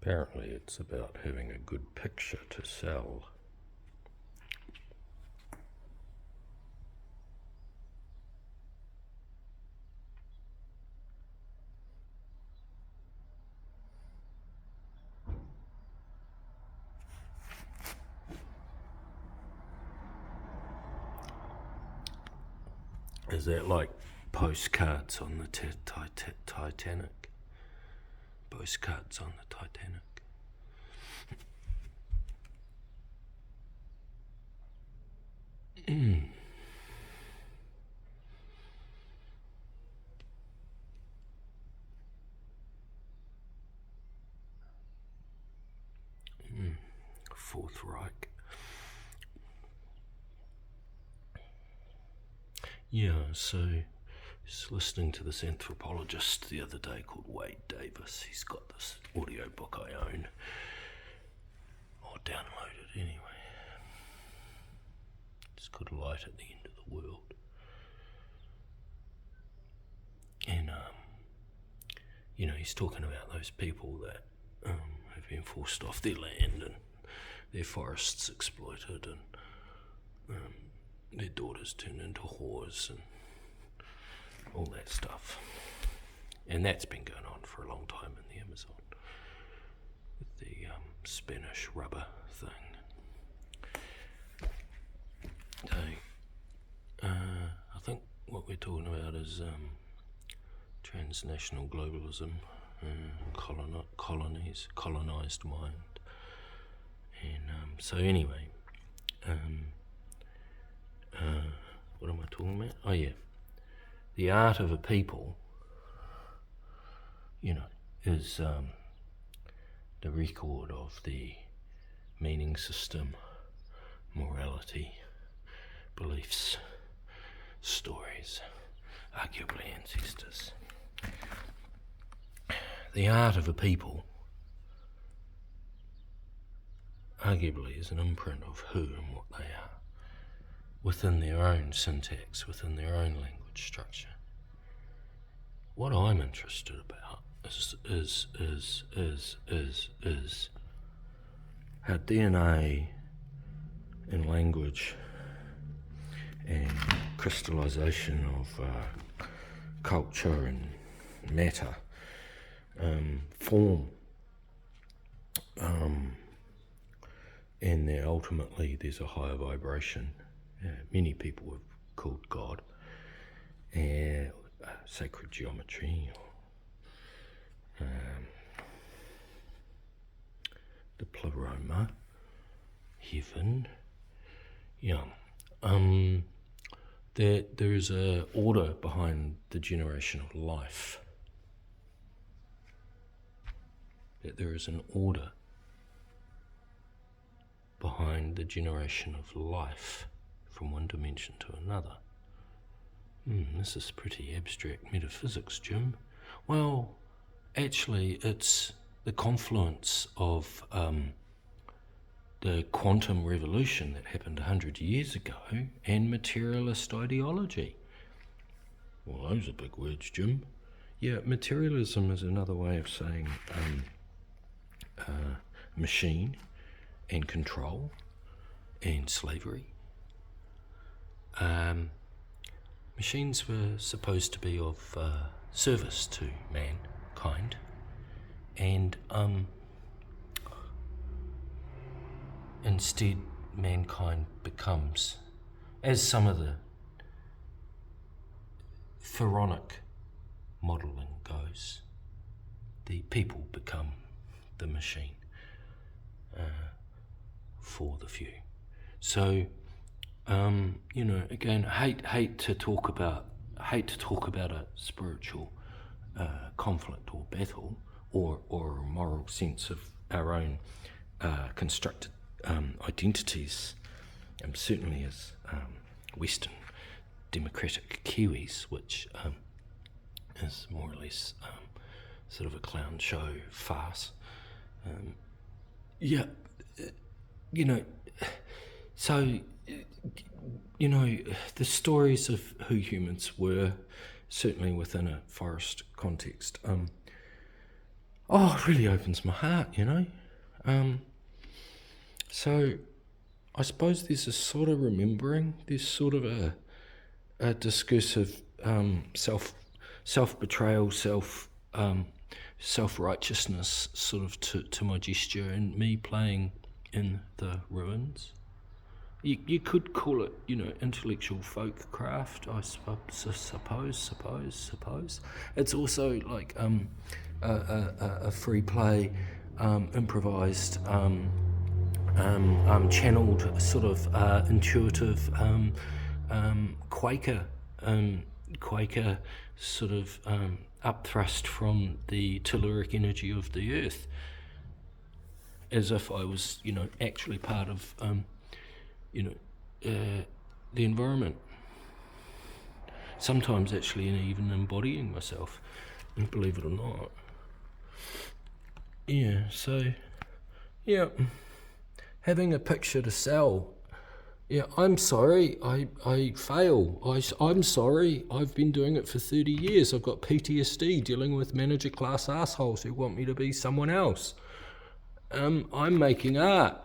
Apparently it's about having a good picture to sell. Is that like postcards on the Titanic? Postcards on the Titanic. Fourth Reich. Yeah, so I was listening to this anthropologist the other day called Wade Davis. He's got this audio book I own. I'll download it anyway. It's called Light at the End of the World. And, he's talking about those people that have been forced off their land and their forests exploited and their daughters turned into whores and all that stuff. And that's been going on for a long time in the Amazon with the Spanish rubber thing. So, I think what we're talking about is transnational globalism, colonised mind. And so anyway, what am I talking about? Oh yeah, the art of a people, is the record of the meaning system, morality, beliefs, stories, arguably ancestors. The art of a people arguably is an imprint of who and what they are within their own syntax, within their own language structure. What I'm interested about is how DNA and language and crystallization of culture and matter form, and then ultimately there's a higher vibration. Many people have called God sacred geometry, or the pleroma, heaven. Yeah. There is a order behind the generation of life. That there is an order behind the generation of life from one dimension to another. This is pretty abstract metaphysics, Jim. Well, actually, it's the confluence of the quantum revolution that happened 100 years ago and materialist ideology. Well, those are big words, Jim. Yeah, materialism is another way of saying machine and control and slavery. Machines were supposed to be of service to mankind, and instead mankind becomes, as some of the pharaonic modelling goes, the people become the machine for the few. So, again, hate to talk about a spiritual conflict or battle, or a moral sense of our own constructed identities. Certainly as Western democratic Kiwis, which is more or less sort of a clown show farce. So, the stories of who humans were, certainly within a forest context, oh, it really opens my heart, you know. So I suppose there's a sort of remembering, there's sort of a discursive self-betrayal, self-righteousness sort of to my gesture, and me playing in the ruins. You could call it, you know, intellectual folk craft, I suppose. It's also like a free play, improvised, channeled sort of intuitive Quaker sort of upthrust from the telluric energy of the earth, as if I was, you know, actually part of the environment. Sometimes actually even embodying myself, believe it or not. Yeah, so, yeah, having a picture to sell. Yeah, I'm sorry, I fail. I'm sorry, I've been doing it for 30 years. I've got PTSD dealing with manager class assholes who want me to be someone else. I'm making art.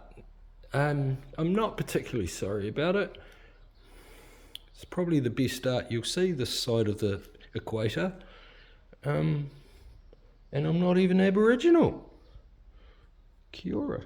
I'm not particularly sorry about it. It's probably the best art you'll see this side of the equator. And I'm not even Aboriginal. Kia ora.